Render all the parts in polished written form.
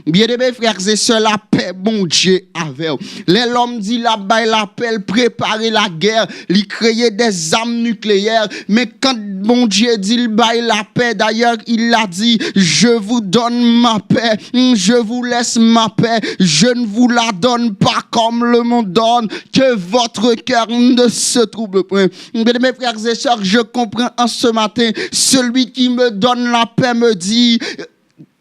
Bien-aimés frères et sœurs, la paix, bon Dieu, avec vous. L'homme dit la baille l'appel, préparer la guerre, lui créer des armes nucléaires. Mais quand bon Dieu dit le baille la paix, d'ailleurs, il a dit, je vous donne ma paix, je vous laisse ma paix, je ne vous la donne pas comme le monde donne, que votre cœur ne se trouble point. Bien-aimés frères et sœurs, je comprends en ce matin, celui qui me donne la paix me dit,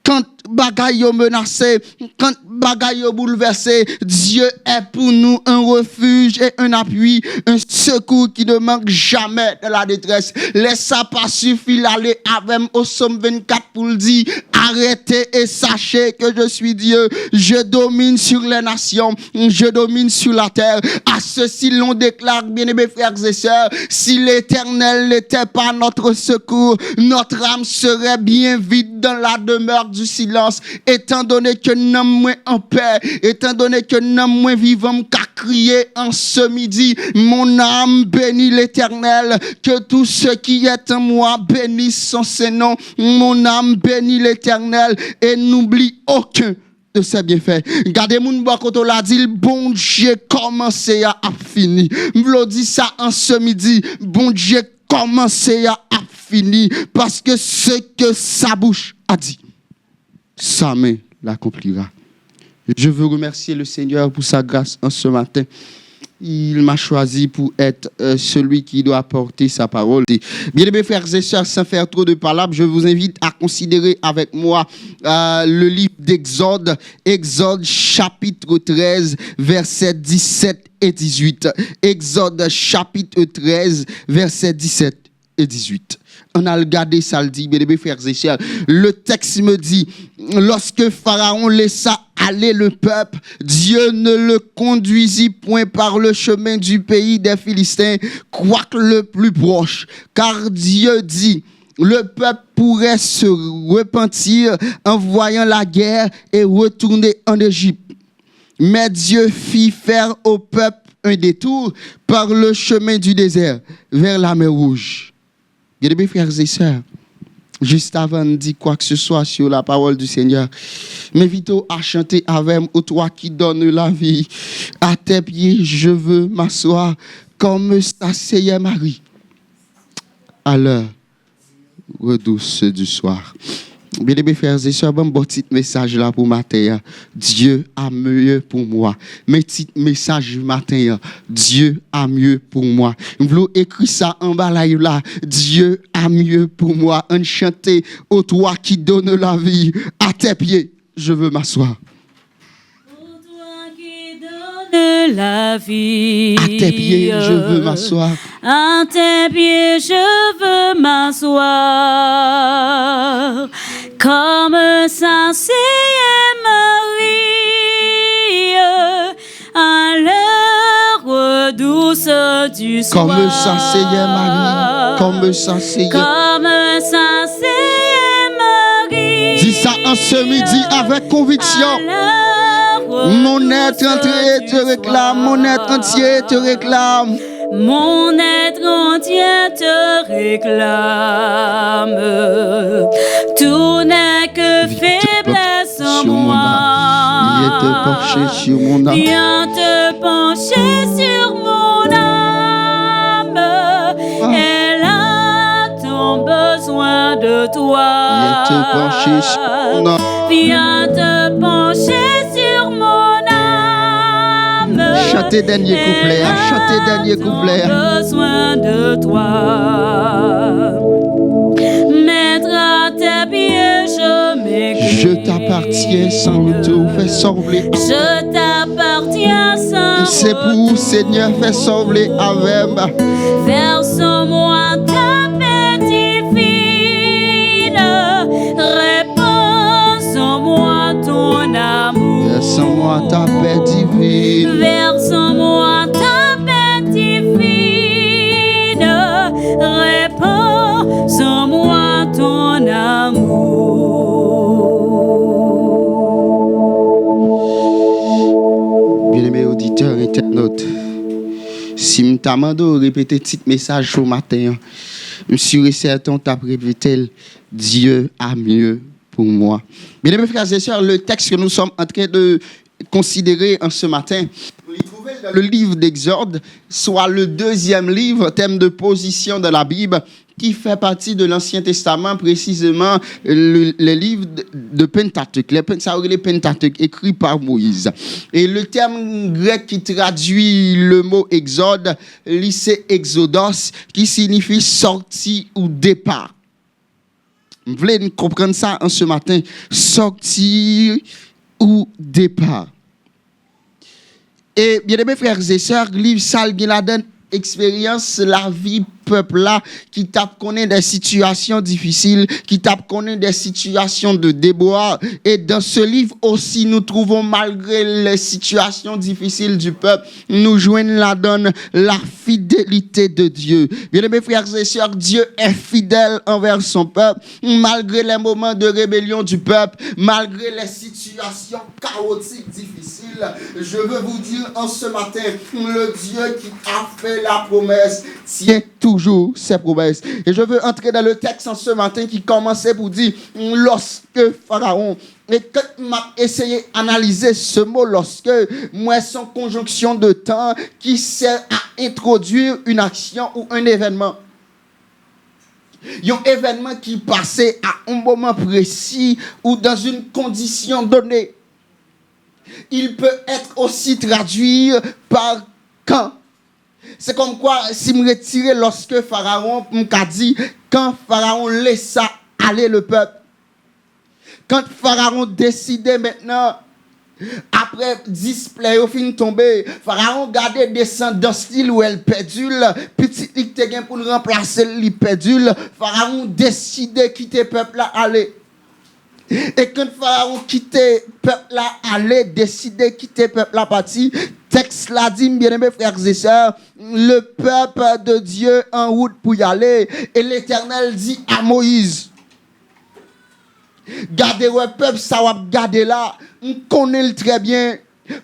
quand bagaille menacé, quand bagaille bouleversé, Dieu est pour nous un refuge et un appui, un secours qui ne manque jamais de la détresse. Laisse ça pas suffire aller avec au Somme 24 pour le dire, arrêtez et sachez que je suis Dieu, je domine sur les nations, je domine sur la terre. À ceci l'on déclare, bien-aimés frères et sœurs, si l'Éternel n'était pas notre secours, notre âme serait bien vide dans la demeure du silence. Étant donné que nous sommes en paix, étant donné que nous sommes vivants, qu'à crier en ce midi, mon âme bénit l'Éternel, que tout ce qui est en moi bénisse son Saint-Nom. Mon âme bénit l'Éternel et n'oublie aucun de ses bienfaits. Gardez mon bois quand on l'a dit, le bon Dieu commencé à finir. Je dis ça en ce midi, bon Dieu commencé à finir parce que ce que sa bouche a dit, sa main l'accomplira. Je veux remercier le Seigneur pour sa grâce en ce matin. Il m'a choisi pour être celui qui doit porter sa parole. Bien-aimés frères et sœurs, sans faire trop de palabres, je vous invite à considérer avec moi le livre d'Exode, Exode chapitre 13, versets 17 et 18. Exode chapitre 13, versets 17 et 18. On a regardé ça, le dit, bien-aimés frères et sœurs. Le texte me dit, lorsque Pharaon laissa aller le peuple, Dieu ne le conduisit point par le chemin du pays des Philistins, quoique le plus proche. Car Dieu dit, le peuple pourrait se repentir en voyant la guerre et retourner en Égypte. Mais Dieu fit faire au peuple un détour par le chemin du désert vers la mer Rouge. Bien-aimés frères et sœurs, juste avant de dire quoi que ce soit sur la parole du Seigneur, m'invite à chanter avec moi, toi qui donnes la vie. À tes pieds, je veux m'asseoir comme s'asseyait Marie à l'heure douce du soir. Bien-aimés frères et sœurs, bon petit message là pour matin. Dieu a mieux pour moi. Mes petits messages matin. Dieu a mieux pour moi. Je veux écrire ça en bas là. Dieu a mieux pour moi. En chanter au toi qui donne la vie. À tes pieds, je veux m'asseoir. De la vie. À tes pieds, je veux m'asseoir. À tes pieds, je veux m'asseoir. Comme s'asseyait Marie à l'heure douce du soir. Comme s'asseyait Marie. Comme s'asseyait. Comme s'asseyait Marie. Dis ça en ce midi avec conviction. Mon être entier te réclame, mon être entier te réclame. Mon être entier te réclame. Tout n'est que faiblesse en moi. Viens te pencher sur mon âme. Viens te pencher sur mon âme. Elle a ton besoin de toi. Viens te pencher sur mon âme. Viens te pencher sur mon âme. Chantez dernier couplet, chantez dernier couplet. Besoin de toi. Mettre à tes pieds, je m'écris. Je t'appartiens sans retour, fais sembler. Je t'appartiens sans retour. C'est pour Seigneur, fais sembler avec moi. Verse en moi ta paix divine. Réponds en moi ton amour. Verse en moi ta paix divine. Verse en moi ta paix divine. Si je t'amende répéter petit message au matin, je suis sûr et certain que tu répété Dieu a mieux pour moi. Mesdames et frères et sœurs, le texte que nous sommes en train de considérer en ce matin, vous le trouvez dans le livre d'Exode, soit le deuxième livre, thème de position de la Bible, qui fait partie de l'Ancien Testament, précisément le livre de Pentateuque, les Pentateuque écrit par Moïse. Et le terme grec qui traduit le mot Exode, c'est Exodos, qui signifie sortie ou départ. Vous voulez comprendre ça en ce matin? Sortie ou départ. Et bien aimés frères et sœurs, livre Sal Guiladen, expérience la vie peuple là qui tape connaît des situations difficiles, qui tape connaît des situations de déboire. Et dans ce livre aussi, nous trouvons malgré les situations difficiles du peuple, nous joignons la donne la fidélité de Dieu. Bien aimés frères et sœurs, Dieu est fidèle envers son peuple, malgré les moments de rébellion du peuple, malgré les situations chaotiques, difficiles. Je veux vous dire en ce matin, le Dieu qui a fait la promesse tient toujours ses promesses. Et je veux entrer dans le texte en ce matin qui commençait pour dire lorsque Pharaon, et quand m'a essayé d'analyser ce mot lorsque, moi son conjonction de temps qui sert à introduire une action ou un événement. Un événement qui passait à un moment précis ou dans une condition donnée. Il peut être aussi traduit par quand. C'est comme quoi, si je me retire lorsque Pharaon m'a dit, quand Pharaon laissa aller le peuple, quand Pharaon décidait maintenant, après 10 plaies au fin tomber, Pharaon gardait descendre dans style où elle pédule, petit lit pour remplacer le pédule, Pharaon décidait quitter le peuple là aller. Et quand Pharaon quittait le peuple là aller, décidait quitter le peuple là parti, texte là dit, bien aimés frères et sœurs, le peuple de Dieu en route pour y aller. Et l'Éternel dit à Moïse, gardez le peuple, ça va garder là. On connaît le très bien.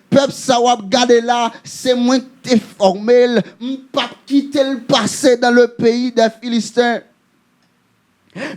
Peuple, ça va garder là. C'est moins que formel. On pas quitter le passé dans le pays des Philistins.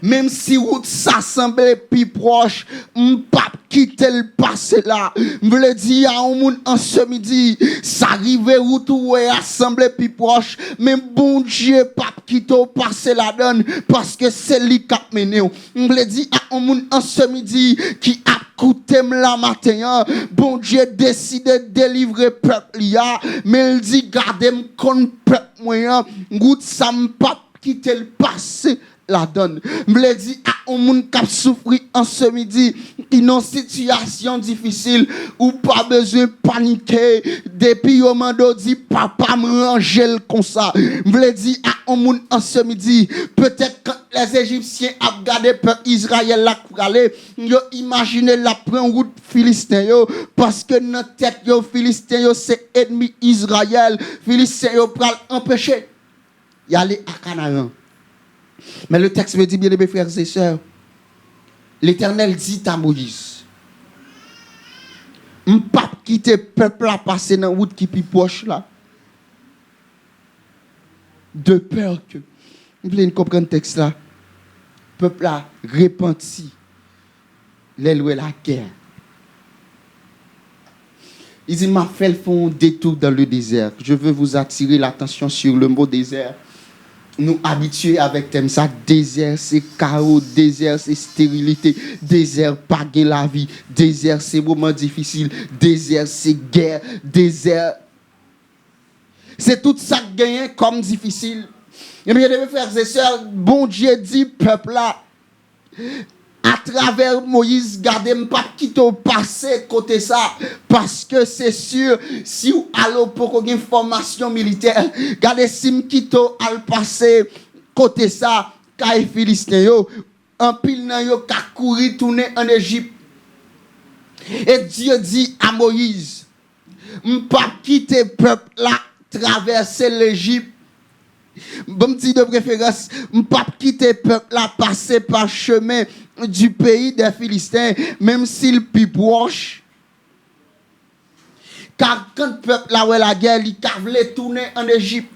Même si route s'assemble plus proche, on pas quitter le passé là. Je veux dire à un monde en ce midi, ça arrive route où est assemblé plus proche, mais bon Dieu pas quitter le passé la donne parce que c'est lui qui a mené. Je veux dire à un monde en ce midi qui a écouté la matin, bon Dieu décide de délivrer peuple là, mais il dit gardez-moi contre peuple moyen, route ça me pas quitter le passé. La donne. Me dit à un monde qui a souffert en ce midi, qui est en situation difficile, ou pas besoin de paniquer. Depuis au moment dit, papa me range comme ça. Me dit à un monde en ce midi, peut-être quand les Égyptiens ont regardé peuple Israël là pour aller, ils ont imaginé la prendre route Philistin, parce que notre tête, Philistin, c'est ennemi Israël. Philistin, pour empêcher d'y aller à Canaan. Mais le texte me dit, bien aimés frères et sœurs, l'Éternel dit à Moïse, je ne peux pas quitter le peuple à passer dans la route qui est plus proche là. De peur que, vous voulez comprendre le texte là, le peuple a repenti l'ailoué la guerre. Il dit, m'a fait le fond détour dans le désert. Je veux vous attirer l'attention sur le mot désert. Nous habitués avec thème ça, désert c'est chaos, désert c'est stérilité, désert pas gain la vie, désert c'est moment difficile, désert c'est guerre, désert c'est tout ça qui gagne comme difficile. Et bien mes frères et sœurs, bon Dieu dit peuple là à travers Moïse, gardez pas quitter au passé côté ça parce que c'est sûr si vous allez pour une formation militaire, gardez si me quitte al passé côté ça kay Philistin yo en pile nan yo ka courir tourner en Égypte. Et Dieu dit à Moïse, m'pas quitter peuple là traverser l'Égypte. Bon petit de préférence, m'pas quitter peuple là passer par chemin du pays des Philistins, même s'il plus proche. Car quand le peuple là ouais la guerre, il voulait tourner en Égypte.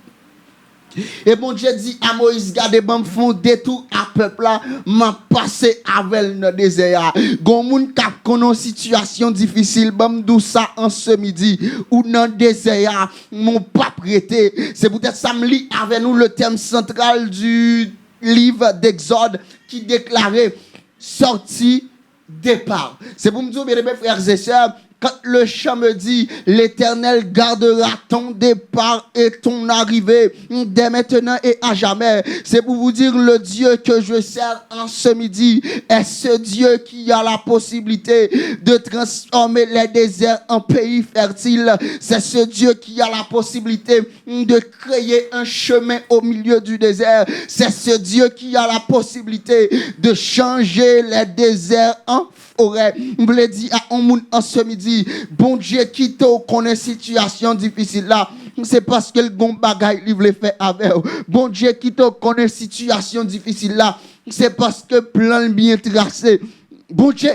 Et bon Dieu dit à Moïse, gardez, bon, font détour à peuple là, m'a passé avec le désert. Gon moun k'ap konon situation difficile, bon dou ça en ce midi, ou dans le désert, mon pas prêté. C'est peut-être ça me lit avec nous le thème central du livre d'Exode qui déclarait sortie, départ. C'est pour me dire, mes frères et sœurs, quand le chant me dit, l'Éternel gardera ton départ et ton arrivée dès maintenant et à jamais. C'est pour vous dire, le Dieu que je sers en ce midi est ce Dieu qui a la possibilité de transformer les déserts en pays fertile. C'est ce Dieu qui a la possibilité de créer un chemin au milieu du désert. C'est ce Dieu qui a la possibilité de changer les déserts en forêt. Je voulais dire à un monde en ce midi, bon Dieu qui te connaît situation difficile là, c'est parce que le bon bagaille il veut faire avec. Bon Dieu qui te connaît situation difficile là, c'est parce que plan bien tracé. Bon Dieu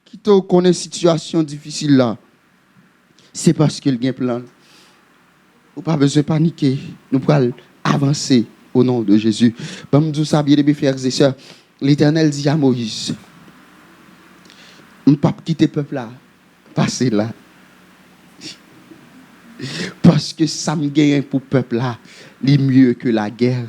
qui te connaît situation difficile là, c'est parce que le bien plan. Ou pas besoin de paniquer, nous pourrons avancer au nom de Jésus. Bon nous ça bien les frères et sœurs, l'Éternel dit à Moïse, on ne peut pas quitter le peuple là. Passer là. Parce que ça me gagne pour le peuple là, c'est mieux que la guerre.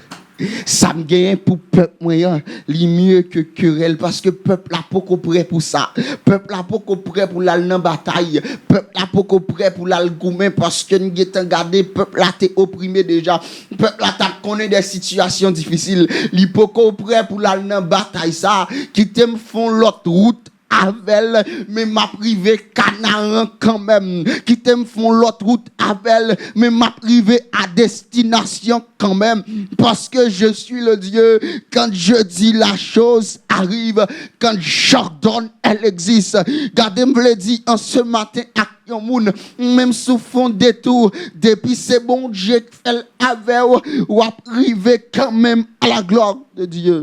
Ça me gagne pour le peuple moyen, c'est mieux que querelle. Parce que le peuple là pas prêt pour ça. Le peuple là pas prêt pour l'aller dans la bataille. Le peuple là pas prêt pour l'aller goumer. Parce que nous avons gardé, le peuple là t'es opprimé déjà. Le peuple là t'as connu des situations difficiles. Il pas prêt pour l'aller dans la bataille. Ça, qui t'aime font l'autre route. Avec, mais m'a privé Canaan quand même. Qui t'aime font l'autre route avec, mais m'a privé à destination quand même. Parce que je suis le Dieu. Quand je dis la chose arrive, quand j'ordonne, elle existe. Gardez, me le dit en ce matin à Yomoun, même sous fond détour, depuis c'est bon Dieu qui fait avec, ou à privé quand même à la gloire de Dieu.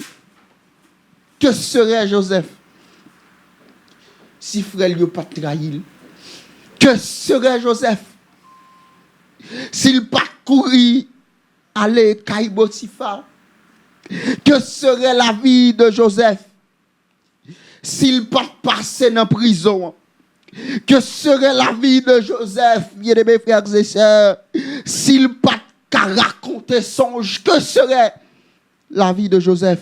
Que serait Joseph si frère lui pas trahi? Que serait Joseph s'il pas couru aller Kaïbotifa? Que serait la vie de Joseph s'il pas passé dans prison? Que serait la vie de Joseph, bien mes frères et sœurs, s'il pas raconté songe? Que serait la vie de Joseph?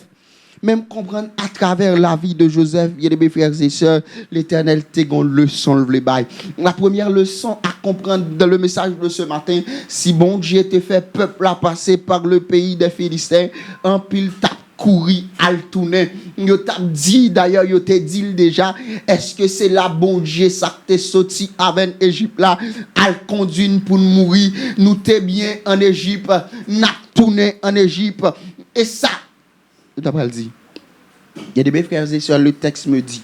Même comprendre à travers la vie de Joseph, il y a des frères et sœurs, l'Éternel t'a une leçon le bail. La première leçon à comprendre dans le message de ce matin, si bon Dieu t'a fait peuple à passer par le pays des Philistins, en pile t'a couru à le tourner. Yo t'a dit d'ailleurs, yo t'a dit déjà, est-ce que c'est la bon Dieu ça t'est sorti avec Égypte là, à le conduire pour mourir, nous t'es bien en Égypte, n'a tourné en Égypte et ça d'après le dit. Il y a des frères et sœurs, le texte me dit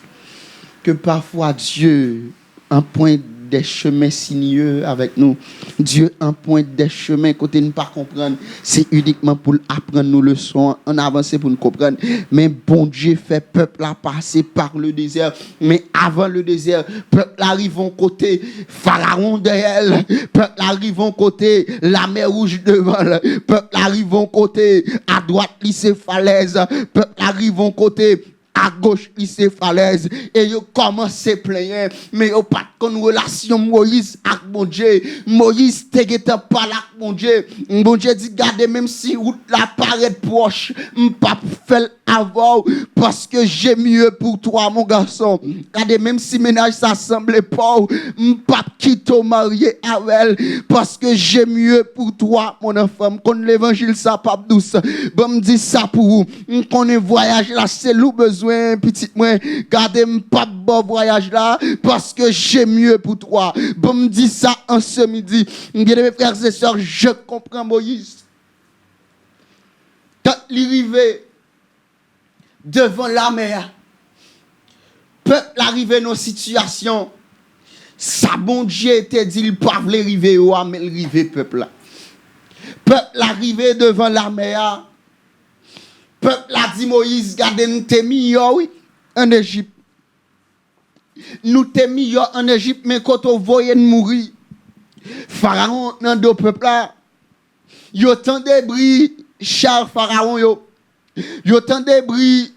que parfois Dieu emprunte des chemins sinueux avec nous. Dieu emprunte des chemins côté ne pas comprendre. C'est uniquement pour apprendre nos leçons, en avancer pour nous comprendre. Mais bon Dieu fait peuple à passer par le désert. Mais avant le désert, peuple arrive en côté Pharaon derrière, peuple arrive en côté la mer rouge devant, peuple arrive en côté à droite lycée falaise, peuple arrive en côté à gauche, il s'est falaise. Et il commence à plaindre. Mais il n'y a pas de relation Moïse avec mon Dieu. Moïse n'était pas là avec mon Dieu. Mon Dieu dit, gardez, même si route la paraît proche, je ne peux pas faire avant parce que j'ai mieux pour toi, mon garçon. Gardez, même si ménage ça semble pas, je ne peux pas quitter marié avec elle parce que j'ai mieux pour toi, mon enfant. Qu'on l'évangile, ça pas douce. Bon, me dit ça pour vous. Qu'on est voyage là, c'est loup besoin. Petit moi, gardez pas bon voyage là parce que j'ai mieux pour toi. Bon me dit ça en ce midi. Bien mes frères et sœurs, je comprends Moïse. Quand il arrivait devant la mer, peuple arrivé dans une situation, ça bon Dieu était dit il pas voulait arriver ou mais il arrivé peuple là. Peuple arrivé devant la mer. Peuple a dit Moïse, gardez nous t'es mis oui en Égypte. Nous t'es mis en Égypte mais quand on voyait mourir. Pharaon dans deux peuples là. Yo tant de bruit char Pharaon yo. Yo tant de bruit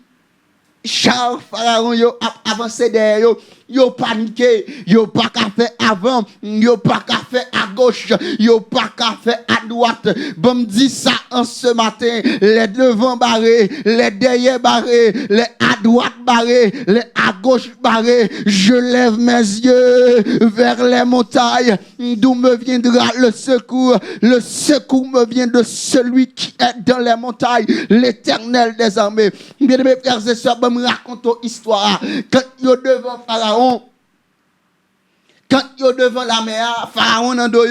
char Pharaon yo avancé derrière yo. Yo paniqué, yo pas qu'à faire avant, yo pas qu'à faire à gauche, yo pas qu'à faire à droite. Bon me dit ça en ce matin, les devant barrés, les derrière barrés, les à droite barrés, les à gauche barrés. Je lève mes yeux vers les montagnes, d'où me viendra le secours. Le secours me vient de celui qui est dans les montagnes, l'Éternel des armées. Bien-aimés frères et sœurs, me raconte une histoire. Quand yo devant Pharaon, quand yo devant la mer, Pharaon nan do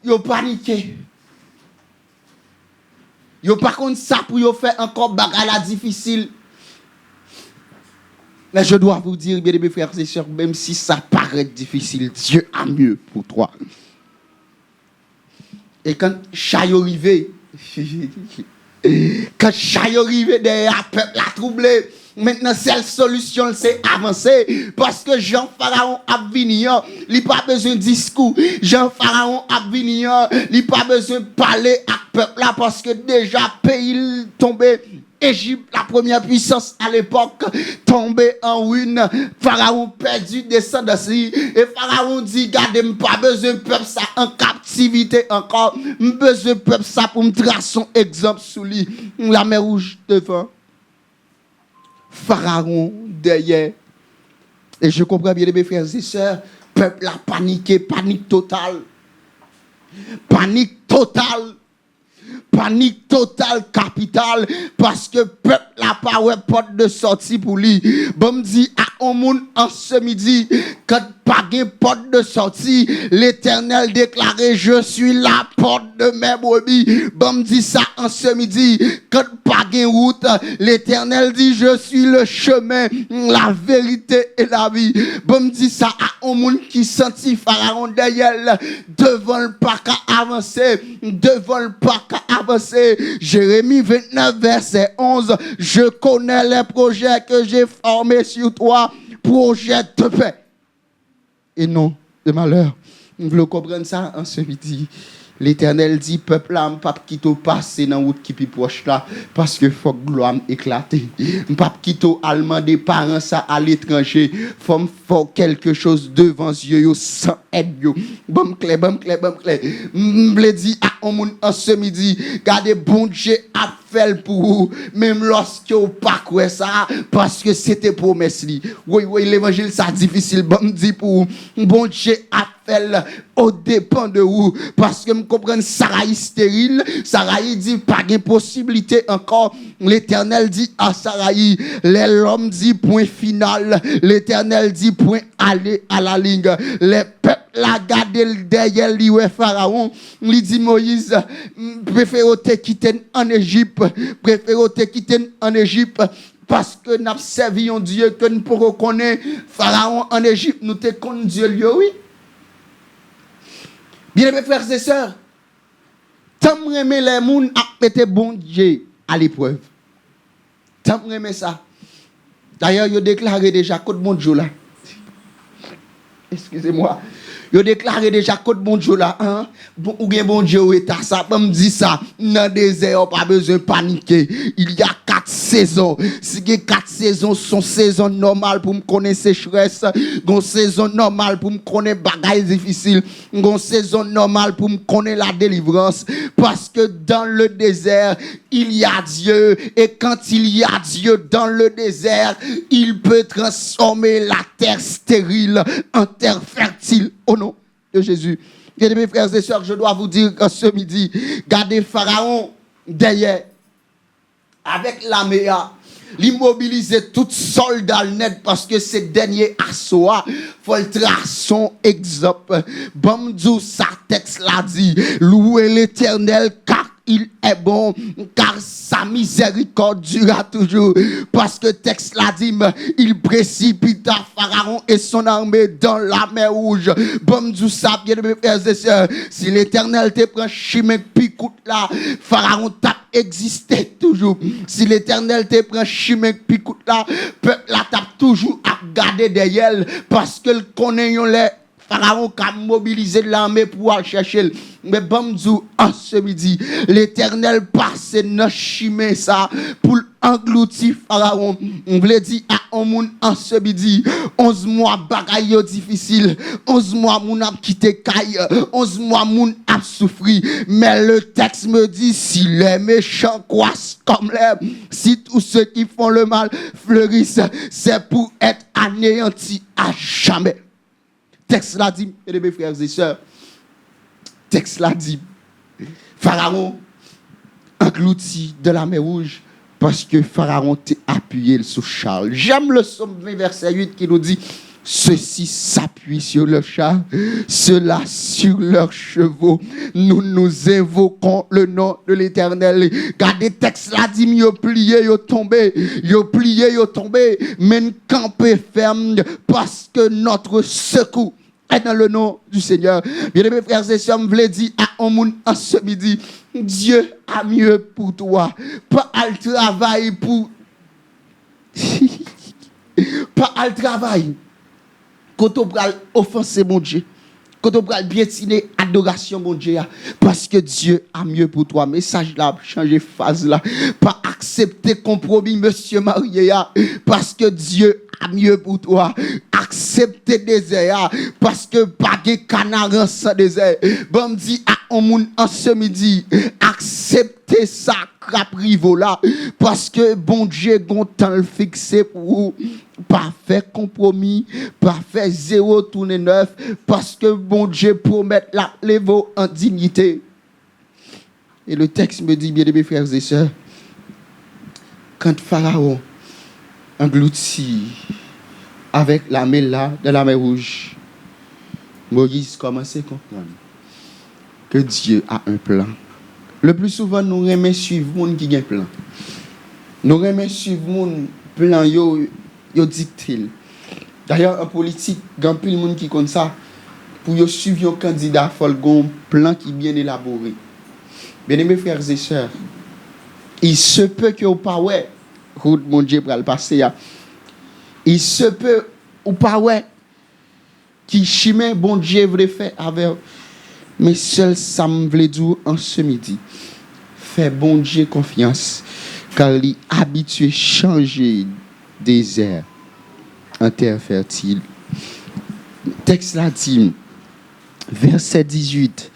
yo paniqué. Yo pas contre ça pour yo faire encore bagarre difficile. Mais je dois vous dire, bien mes frères et sœurs, même si ça paraît difficile, Dieu a mieux pour toi. Et quand Chayo arrivé, quand Chayo arrivé derrière, le peuple a troublé. Maintenant, seule solution, c'est avancer. Parce que Jean Pharaon a venu, il n'a pas besoin de discours. Jean Pharaon a venu, il n'a pas besoin de parler à peuple là. Parce que déjà, pays tombé. Égypte, la première puissance à l'époque, tombée en ruine. Pharaon perdu descendance. Et Pharaon dit, gardez, pas besoin de peuple ça en captivité encore. Besoin de peuple ça pour me tracer son exemple sous lui. La mer rouge devant. Pharaon derrière. Et je comprends bien, mes frères et sœurs, peuple a paniqué, panique totale. Panique totale. Panique totale, capitale, parce que peuple n'a pas de porte de sortie pour lui. Bon me dit à un monde en ce midi, quand pas de porte de sortie, l'Éternel déclarait, je suis la porte de mes brebis. Bon me dit ça en ce midi, quand pas de route, l'Éternel dit, je suis le chemin, la vérité et la vie. Bon me dit ça à un monde qui sentit Pharaon derrière, devant le parc à avancer, devant le parc à avancer. Jérémie 29, verset 11. Je connais les projets que j'ai formés sur toi, projets de paix et non de malheur. Vous voulez comprendre ça en ce midi? L'Éternel dit, peuple là, pas quitter passer dans route qui plus proche là, parce que faut que gloire éclater. Pas quitter allemand des parents ça à l'étranger, faut quelque chose devant yeux sans aide yo. Bon clair. M'ble dit à un monde en ce midi, gardez bon Dieu a fait pour vous, même lorsque vous pas quoi ça, parce que c'était promesse li. Oui, l'évangile ça difficile, bon dit pour bon Dieu a fait au dépend de vous, parce que me comprendre Sarai stérile, Sarai dit pas de possibilité encore. L'Éternel dit à Sarai, l'homme dit point final, l'Éternel dit point aller à la ligne. Les peuples la gardé derrière lui Pharaon, lui dit Moïse, préfère te quitter en Égypte, parce que nous avons servi un Dieu que nous pouvons connaître. Pharaon en Égypte, nous te connaissons Dieu lui, oui. Bien mes frères et sœurs, tant aimer les gens à péter bon Dieu à l'épreuve. Tant aimer ça. D'ailleurs, il a déclaré déjà code bon Dieu là. Excusez-moi. Il a déclaré déjà code bon Dieu là, hein? Ou bien bon Dieu est à ça, me dit ça, dans le désert, pas besoin de paniquer. Il y a 4 saisons. Si les 4 saisons sont saisons normales pour me connaître sécheresse, une saison normale pour me connaître bagaille difficile, une saison normale pour me connaître la délivrance, parce que dans le désert, il y a Dieu, et quand il y a Dieu dans le désert, il peut transformer la terre stérile en terre fertile. Au nom de Jésus. Bien mes frères et sœurs, je dois vous dire que ce midi, gardez Pharaon derrière, avec la méa, l'immobiliser tout soldat net, parce que ces derniers assauts, faut le tracer son exemple. Bamdou, sa texte l'a dit, louez l'Éternel car il est bon, car sa miséricorde durera toujours. Parce que texte l'a dit, il précipita Pharaon et son armée dans la mer rouge. Bon, tout ça, bien mes frères et sœurs, si l'Éternel te prend chemin picoute là, Pharaon t'a existé toujours. Si l'Éternel te prend chemin picoute là, peuple là t'a toujours à garder derrière, parce que le connaît les Pharaon a mobilisé l'armée pour aller chercher. Mais bon, en ce midi, l'Éternel passe dans chemin ça pour engloutir Pharaon. On veut dire à un monde en ce midi, 11 mois bagaille difficile, 11 mois moun a quitté caille, 11 mois moun a souffri. Mais le texte me dit, si les méchants croissent comme l'herbe, si tous ceux qui font le mal fleurissent, c'est pour être anéantis à jamais. Texte là dit, mes frères et sœurs, texte là dit, Pharaon englouti de la mer Rouge parce que Pharaon t'a appuyé sur Charles. J'aime le psaume 20, verset 8 qui nous dit, ceux-ci s'appuient sur le char, ceux-là sur leurs chevaux. Nous invoquons le nom de l'Éternel. Gardez texte là dit, yo plié, yo tombé, mais campez ferme parce que notre secours est dans le nom du Seigneur. Bien-aimés frères et sœurs, je voulais dire à un monde en ce midi, Dieu a mieux pour toi. Pas al travail pour... pas al travail. Quand on va offenser mon Dieu. Quand on va piétiner adoration mon Dieu. Parce que Dieu a mieux pour toi. Message là, changer phase là. Pas accepter compromis, monsieur marié. Parce que Dieu a mieux pour toi. Accepter désert. Parce que pas de canard sans désert. Bon, me dit à un monde en ce midi. Accepter ça, caprivo là. Parce que bon Dieu, gon temps le fixé pour vous. Pas faire compromis, pas faire zéro tourner neuf, parce que bon Dieu promet la lever en dignité. Et le texte me dit, bien mes frères et sœurs, quand Pharaon engloutit avec la mer là, de la mer Rouge, Moïse commence à comprendre que Dieu a un plan. Le plus souvent, nous aimons suivre le monde qui a un plan. Nous aimons suivre le plan yo dicté. D'ailleurs, en politique, il y a plus de monde qui comme ça pour suivre un candidat, il faut un plan qui est bien élaboré. Bien mes frères et sœurs, il se peut que vous pas ouais, route mon Dieu pour le passer. Il se peut ou pas ouais qui chemin bon Dieu voulait faire avec, mais seul ça me voulait dire en ce midi. Fais bon Dieu confiance, car il est habitué à changer désert en terre fertile. Texte là dit, verset 18,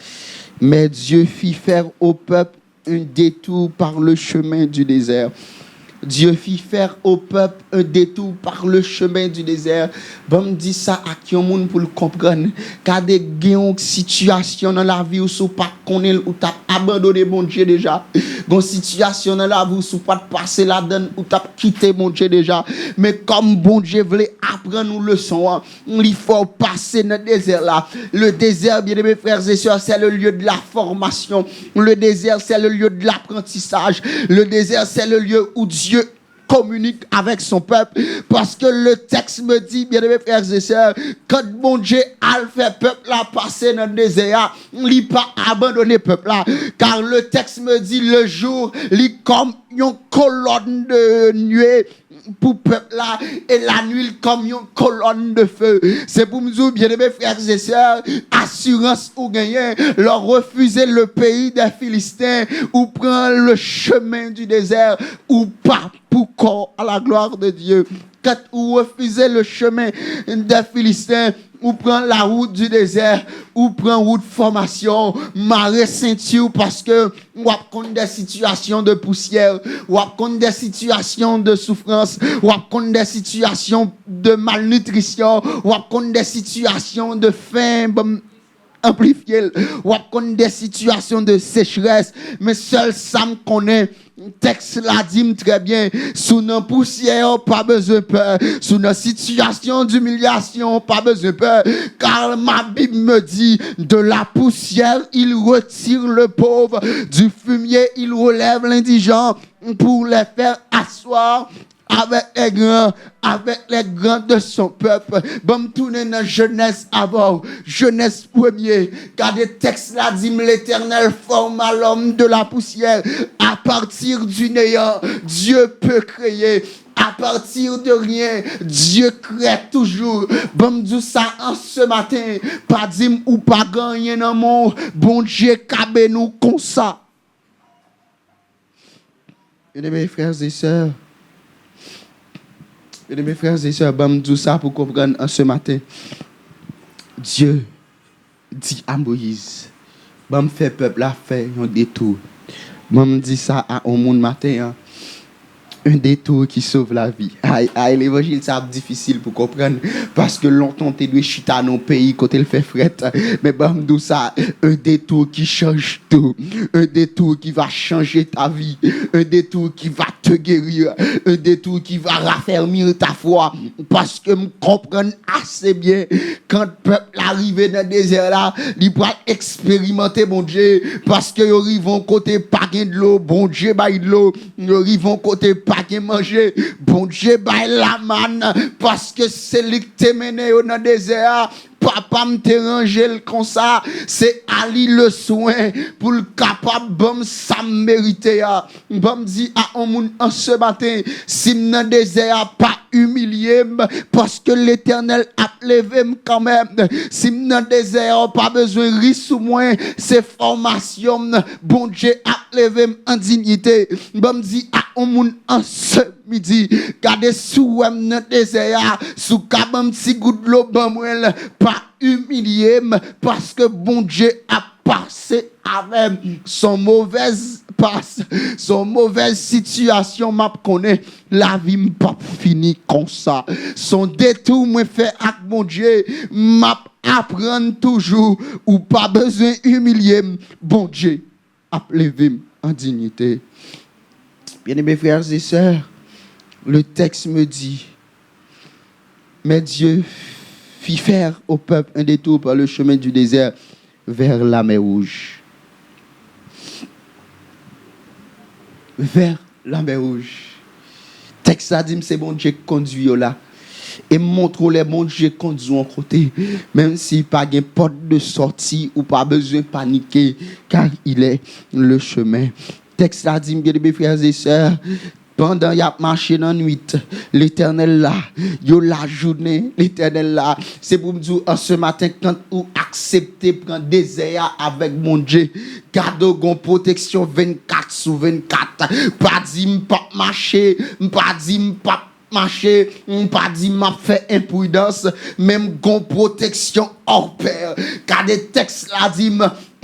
mais Dieu fit faire au peuple un détour par le chemin du désert. Dieu fit faire au peuple un détour par le chemin du désert. Bon, me dit ça à qui on monde pour le comprendre. Car des situations dans la vie où sous pas connaît ou t'as abandonné mon Dieu déjà. Gon situation dans la vie où sous pas passer la donne ou t'as quitté mon Dieu déjà. Mais comme bon Dieu voulait apprendre nous leçon, il faut passer dans le désert là. Le désert, bien mes frères et sœurs, c'est le lieu de la formation. Le désert, c'est le lieu de l'apprentissage. Le désert, c'est le lieu où Dieu communique avec son peuple, parce que le texte me dit, bien mes frères et sœurs, quand mon Dieu a fait peuple là passer dans le désert, il n'a pas abandonné peuple là, car le texte me dit le jour, il est comme une colonne de nuée pour peuple là, et la nuit comme une colonne de feu. C'est pour me dire, bien mes frères et sœurs, assurance ou gagner, leur refuser le pays des Philistins, ou prendre le chemin du désert, ou pas pour corps à la gloire de Dieu. Quand vous refusez le chemin des Philistins, ou prendre la route du désert, ou prendre route de formation, marrer ceinture parce que ou connaît des situations de poussière, ou connaît des situations de souffrance, ou connaît des situations de malnutrition, ou connaît des situations de faim amplifié, ou connaît des situations de sécheresse, mais seul ça me connaît. Texte là dit très bien, sous nos poussières, pas besoin de peur, sous nos situations d'humiliation, pas besoin de peur, car ma Bible me dit, de la poussière, il retire le pauvre, du fumier, il relève l'indigent, pour les faire asseoir avec les grands de son peuple. Bon, tourner dans Genèse avant, Genèse 1er, car des textes là dit, l'Éternel forma l'homme de la poussière. À partir du néant, Dieu peut créer. à partir de rien, Dieu crée toujours. Bon Dieu ça en ce matin, pas dire ou pas gagner dans mon bon Dieu cabe nous comme ça. Mes frères et sœurs, mes frères et sœurs, bon Dieu ça pour comprendre en ce matin. Dieu dit à Moïse, bon fait peuple là fait un détour. Bon dit ça à un monde matin. Un détour qui sauve la vie. Aïe, l'évangile, c'est difficile pour comprendre. Parce que longtemps, tu dois chuter dans nos pays quand il fait fret. Mais bon, d'où ça, un détour qui change tout. Un détour qui va changer ta vie. Un détour qui va te guérir. Un détour qui va raffermir ta foi. Parce que me comprendre assez bien, quand le peuple arrive dans le désert là, il va expérimenter, mon Dieu. Parce que ils arrivent côté pas de l'eau, bon Dieu, bah de l'eau. Ils arrivent côté pas de manger, bon Dieu, bah la manne, parce que c'est lui qui t'a mené dans le désert. Papa me te rangé comme ça, c'est Ali le soin pour le capable bon ça mérité. Bon dit à un monde en ce matin, si dans désert pas humilié parce que l'Éternel a levé quand même. Si dans désert pas besoin de sous moi, c'est formation bon Dieu a levé en dignité. Bon dit à un monde en ce midi, gardez sous dans désert, sous kabam petit goût de l'eau pas humilié parce que bon Dieu a passé avec son mauvaise passe, son mauvaise situation m'a connaît, la vie m'a pas fini comme ça. Son détour m'a fait avec mon Dieu, m'a apprendre toujours ou pas besoin humilier bon Dieu a levé en dignité. Bien-aimés frères et sœurs, le texte me dit, mais Dieu fit faire au peuple un détour par le chemin du désert vers la mer Rouge. Vers la mer Rouge. Texte a dit, c'est bon Dieu qui conduit là. Et montre les bon Dieu conduit en côté. Même s'il n'y a pas de porte de sortie ou pas besoin de paniquer, car il est le chemin. Texte a dit, bien mes frères et sœurs, pendant y a marché dans la nuit, l'Éternel là, yo la journée, l'Éternel là, c'est pour me dire ce matin quand vous acceptez prendre désert avec mon Dieu, garde gon protection 24/24, pas dit pas marcher, pas dit pas marcher, pas dit m'a fait imprudence, même gon protection hors pair, car des textes là dit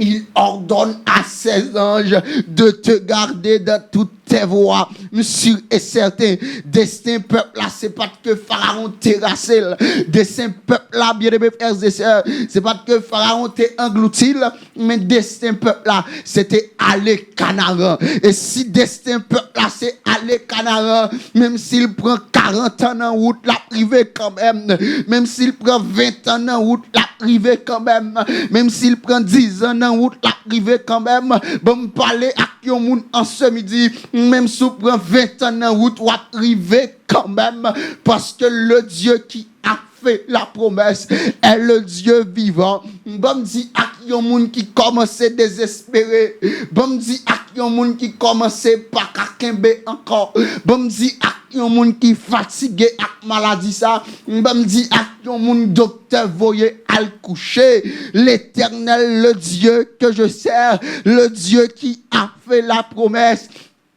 il ordonne à ses anges de te garder dans toutes tes voies. Sûr et certain, destin peuple là, c'est pas que Pharaon terrassé. Destin peuple là, bien aimés frères et sœurs, c'est pas que Pharaon t'est englouti, mais destin peuple là, c'était aller Canaan. Et si destin peuple là, c'est aller Canaan, même s'il prend 40 ans en route, la privé quand même. Même s'il prend 20 ans en route, la privé quand même. Même s'il prend 10 ans en route, la privé quand même. Bon, me parler à yon moun en ce midi, même si on prend 20 ans en route, ou arriver quand même, parce que le Dieu qui a fait la promesse est le Dieu vivant. Bon me dit à yon moun qui commence à désespérer. Bon me dit à yon moun qui commence pas à kembe encore. Bon me dit à yon moun qui fatigué avec maladie ça. Bon me dit à yon moun docteur voyez à le coucher. L'Éternel, le Dieu que je sers, le Dieu qui a fait la promesse,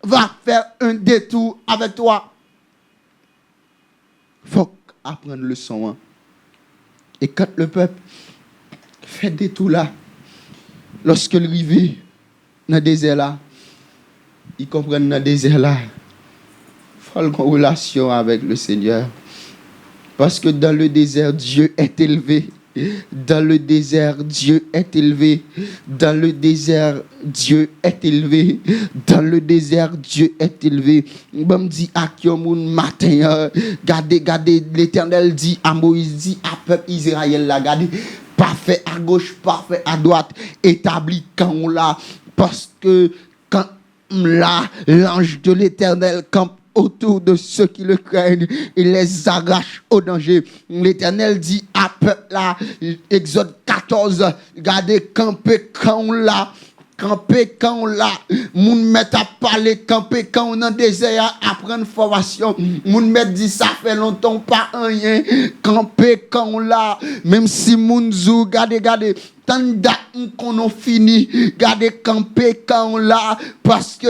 va faire un détour avec toi. Faut apprendre le son. Hein. Et quand le peuple fait des détour là, lorsque il arrive dans le désert là, il comprend dans le désert là, il faut avoir une relation avec le Seigneur. Parce que dans le désert, Dieu est élevé. Dans le désert, Dieu est élevé. Dans le désert, Dieu est élevé. Dans le désert, Dieu est élevé. Bon dit à Kyomoun matin, gardez, l'Éternel dit à Moïse, dit à peuple Israël là, gardez, parfait à gauche, parfait à droite, établi quand on l'a. Parce que quand là, l'ange de l'Éternel campe autour de ceux qui le craignent, il les arrache au danger. L'Éternel dit à peuple là, Exode 14, regardez, camper quand là, camper quand on l'a, moun met à parler, camper quand on est dans le désert, apprendre formation, moun met dit ça fait longtemps pas rien, camper quand on l'a, même si moun zou, gardez, tant date qu'on a fini, gardez camper quand on l'a, parce que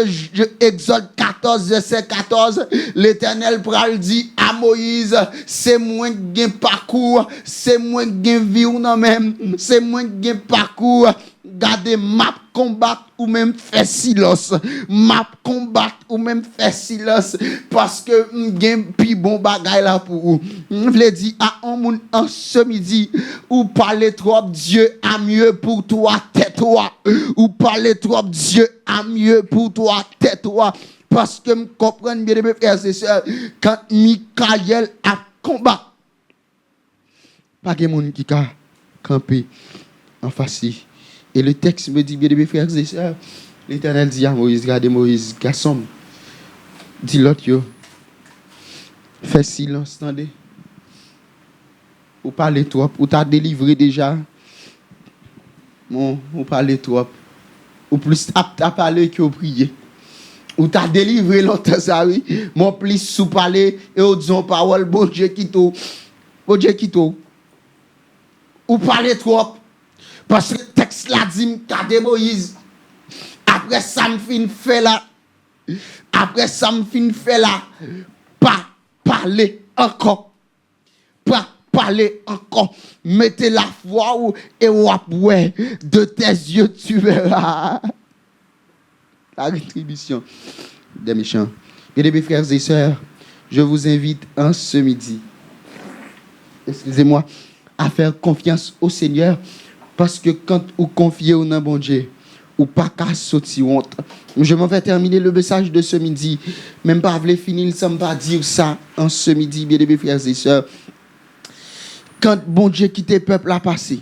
Exode 14, verset 14, l'Éternel pral dit à Moïse, c'est moi qui parcours, c'est moi qui vie ou non même, c'est moi qui parcours. Gardez map combat ou même faire silence, map combat ou même faire silence, parce que m'gen pi bon bagay là pour vous. M'vle dit à un moun en ce midi, ou parler trop Dieu a mieux pour toi, tais-toi, ou parler trop Dieu a mieux pour toi, tais-toi, parce que me comprendre bien mes frères et sœurs, quand Michael a combat, pas de moun qui ka camper en face. Et le texte me dit, bien mes frères et sœurs, l'Éternel dit à Moïse, regardez Moïse, garçon, dis l'autre, yo, fais silence, attendez. Ou parlez trop, ou t'as délivré déjà. Bon, ou parlez trop. Ou plus t'as parlé que prié. Ou t'as délivré l'autre, ça oui. Mon plus sous parler, et ou disons parole, bon Dieu qui tout. Bon Dieu qui tout. Ou parlez trop. Parce que le texte l'a dit, regardez Moïse. Après ça, me fin fait là. Après ça, me fin fait là. Pas parler encore. Pas parler encore. Mettez la foi ou et ouais, de tes yeux tu verras la rétribution des méchants. Et mes frères et sœurs, je vous invite en ce midi, excusez-moi, à faire confiance au Seigneur. Parce que quand vous confiez au nom bon Dieu, ou pas qu'à sortir honte. Je m'en vais terminer le message de ce midi. Même pas voulez finir sans pas dire ça en ce midi, bien aimés frères et sœurs. Quand bon Dieu quitte le peuple à passer,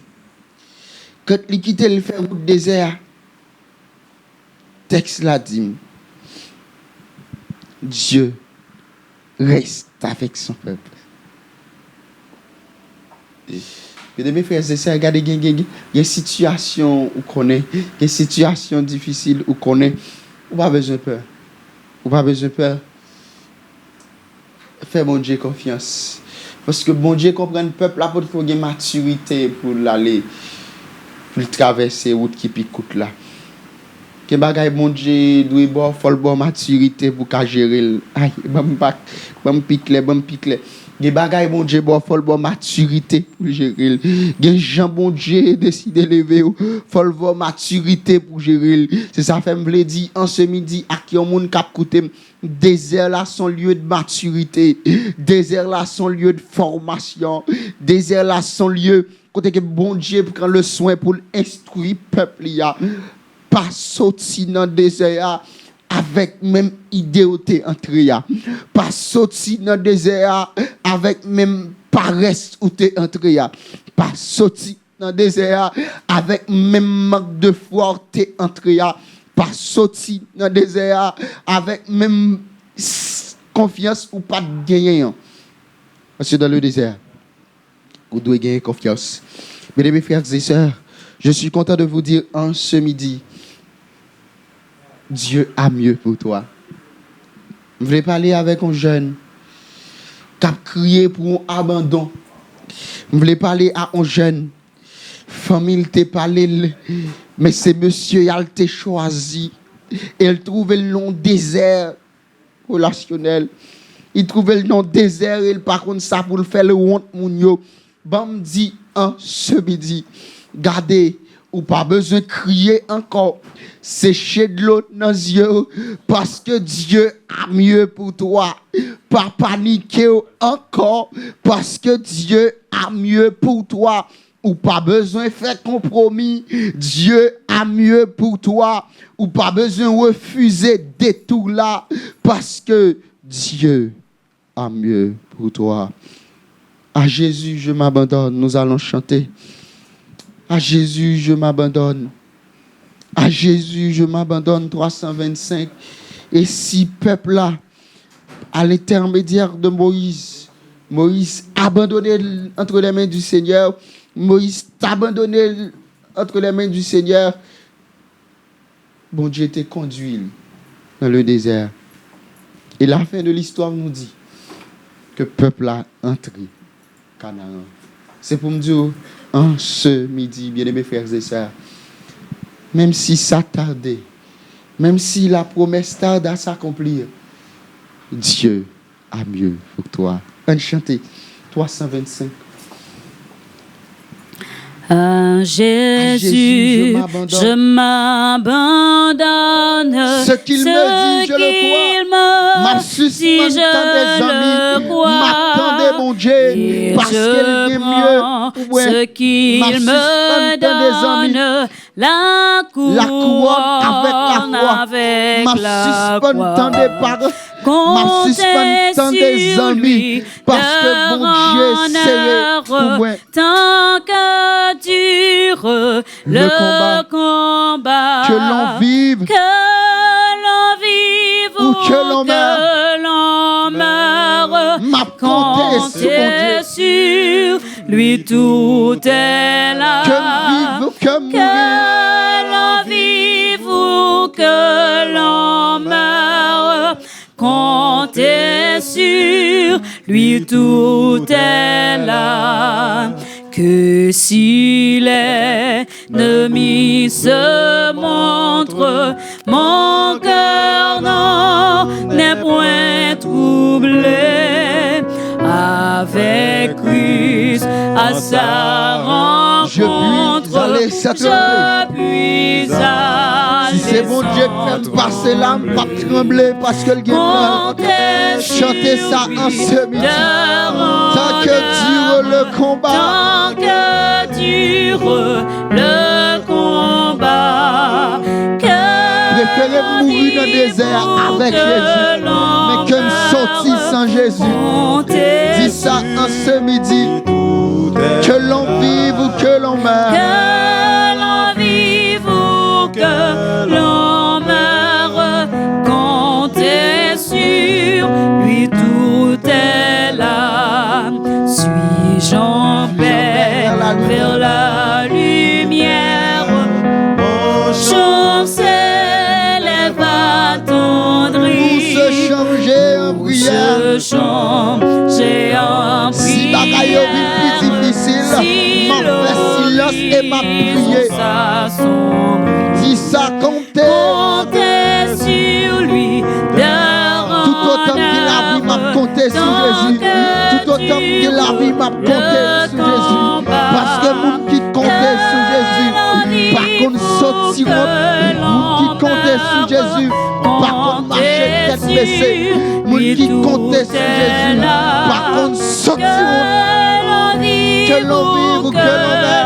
quand il quitte le fer route désert, texte l'a dit, Dieu reste avec son peuple. Mes frères et sœurs, regardez, il y a des situations où connaît, des situations difficiles où connaît, ou pas besoin de peur. Ou pas besoin de peur. Fais bon Dieu confiance. Parce que bon Dieu comprend le peuple là pour qu'il y ait maturité pour l'aller, pour traverser route qui picoute là. Que bagay bon Dieu doit avoir faut bonne maturité pour qu'à gérer. Aïe, bon picle. Des bagailles bon Dieu faut bonne maturité pour gérer. Des gens bon Dieu décidé lever faut bonne maturité pour gérer. C'est ça fait me dire en ce midi à qui on monde cap côté désert là son lieu de maturité, désert là son lieu de formation, désert là son lieu côté que bon Dieu prend le soin pour instruire peuple ya. Pas sorti dans le désert avec même idéoté entrée. Pas sorti dans le désert avec même paresse où t'es entré. Pas sorti dans le désert avec même manque de foi où t'es entré. Pas sorti dans le désert avec même confiance ou pas de gagner. Parce que dans le désert, vous devez gagner confiance. Mesdames, frères et sœurs, je suis content de vous dire en ce midi, Dieu a mieux pour toi. Je voulais parler avec un jeune qui a crié pour un abandon. Je voulais parler à un jeune. Famille t'a parlé, mais c'est monsieur qui a été choisi. Et il trouvait le nom désert relationnel. Il trouvait le nom désert et par contre ça pour le faire le honte moun yo. Bam dit en ce midi, gardez ou pas besoin de crier encore, sécher de l'eau dans les yeux, parce que Dieu a mieux pour toi. Pas paniquer encore, parce que Dieu a mieux pour toi. Ou pas besoin de faire compromis, Dieu a mieux pour toi. Ou pas besoin de refuser des tours là, parce que Dieu a mieux pour toi. À Jésus, je m'abandonne, nous allons chanter. À Jésus, je m'abandonne. À Jésus, je m'abandonne. 325. Et si peuple là, à l'intermédiaire de Moïse, Moïse abandonné entre les mains du Seigneur, Moïse abandonné entre les mains du Seigneur, bon Dieu te conduit dans le désert. Et la fin de l'histoire nous dit que le peuple a entré Canaan. C'est pour me dire, en ce midi, bien-aimés frères et sœurs, même si ça tardait, même si la promesse tarde à s'accomplir, Dieu a mieux pour toi. On chante 325. À Jésus, je m'abandonne. Ce qu'il me dit, je le crois. Ma suspension des amis, m'attendez mon Dieu, parce qu'il est mieux. Ce qu'il me donne, la couronne avec ma la suspension des parents, ma comptez suspension des sur amis, lui, parce que mon Dieu c'est pour moi. Tant que dure le combat, que l'on vive ou que l'on meure, m'a compté sur lui, tout est là. Que vive ou que mourir, que l'on vive ou que l'on meure, comptez sur lui, tout est là. Que si l'ennemi se montre, mon cœur n'en est point troublé. Avec Christ à sa rencontre, je puis aller. Si c'est mon Dieu qui fait passer l'âme, pas trembler parce que le gain chantez ça en ce midi. Tant que dure le combat. Tant que dure le combat. Préférez mourir dans le désert avec Jésus, mais que nous sortir sans Jésus. Dis ça en ce midi. Que l'on vive ou que l'on meure. Que l'on vive ou que l'on meure, comptez sur lui, tout est là. Suis-je en paix vers la lumière? Mon chant s'élève attendri. Pour se changer en prière. Ce chant, j'ai en prière. Si bagaille est plus difficile, m'a fait silence et m'a prié. Dis ça, comptez sur lui. Tout autant que la vie m'a compté sur Jésus. Tout autant que la vie m'a compté sur Jésus. Parce que moun qui comptait sur Jésus, par contre sortiront. Moun qui comptait sur Jésus, par contre marcher tête baissée. Moun qui comptait sur Jésus, par contre sortiront. Que l'on vive ou que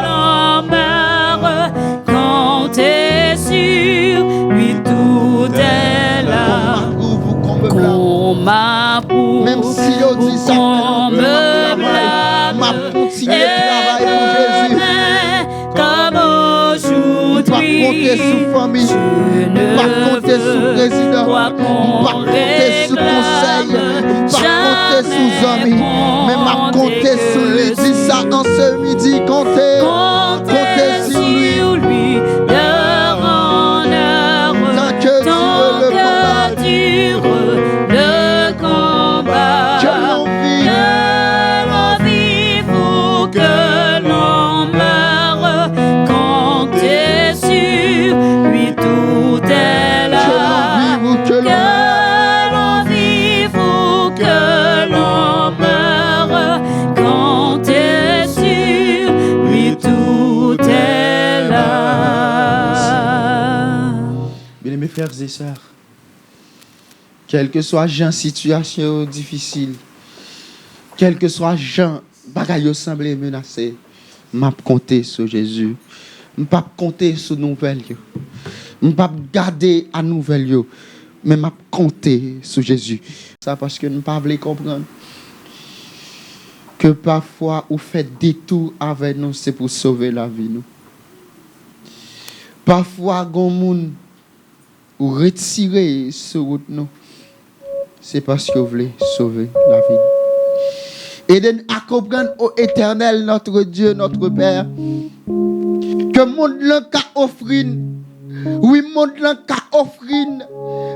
l'on meure, comptez sur lui, tout est là. Qu'on m'approuve, même si on dit ça, qu'on me blâme, m'a continué de travailler pour Jésus. Comme aujourd'hui, pas compter sur famille, pas compter sur président, pas compter sur conseil, pas compter sur amis, mais m'a compter sur lui. Dis ça en ce midi, compter sur lui. Tant que dure le combat, que l'on vive ou que l'on meure, comptez sur lui, tout est là. que l'on vive ou que l'on meure, comptez sur lui, tout est là. Bien-aimés frères et sœurs, quelle que soit la situation difficile, quel que soit Jean, bagaille semblé menacé, m'a compter sur Jésus. M'a compter sur nouvelle yo. M'a garder à nouvelle yo, mais m'a compter sur Jésus. Ça parce que nous pas voulons comprendre que parfois ou fait détour avec nous, c'est pour sauver la vie nous. Parfois gon moun ou retirer sur route nous, c'est parce que vous voulez sauver la vie. Et à comprendre au Éternel, notre Dieu, notre Père, que monde l'un qu'a offrir Oui, monde là qu'a offrir,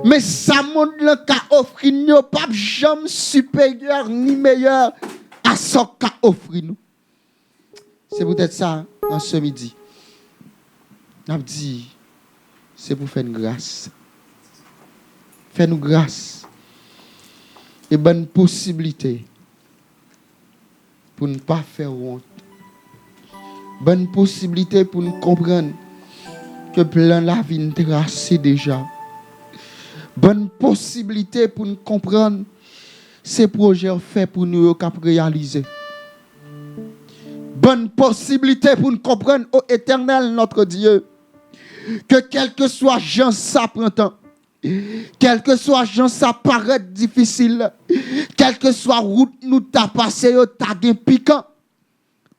mais ça monde là qu'a offrir n'est pas jamais supérieur ni meilleur à ce qu'a offrir nous. C'est peut-être ça en ce midi. On dit c'est pour faire une grâce. Fais-nous grâce et bonne possibilité pour ne pas faire honte. Bonne possibilité pour nous comprendre que plein la vie nous tracé déjà. Bonne possibilité pour nous comprendre ces projets faits pour nous cap réaliser. Bonne possibilité pour nous comprendre ô Éternel notre Dieu que quel que soit Jean ça prend temps. Quel que soit Jean ça paraît difficile. Quelle que soit route nous t'a passé t'a gain piquant.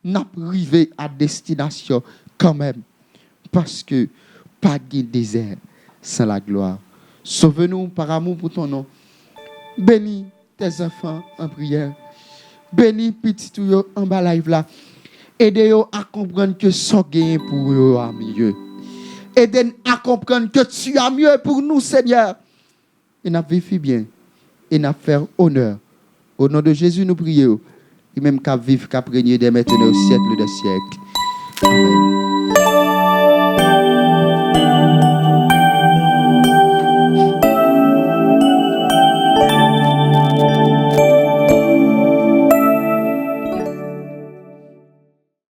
N'a arrivé à destination quand même parce que pas de désert sans la gloire. Sauve-nous par amour pour ton nom. Bénis tes enfants en prière. Bénis petit tout en bas live là. Aidez-nous à comprendre que son gain pour eux à mieux. Aidez-nous à comprendre que tu as mieux pour nous, Seigneur. Et nous vivons bien. Et nous faire honneur. Au nom de Jésus, nous prions. Et même qu'à vivre, qu'à régner dès maintenant au siècle des siècles. Amen.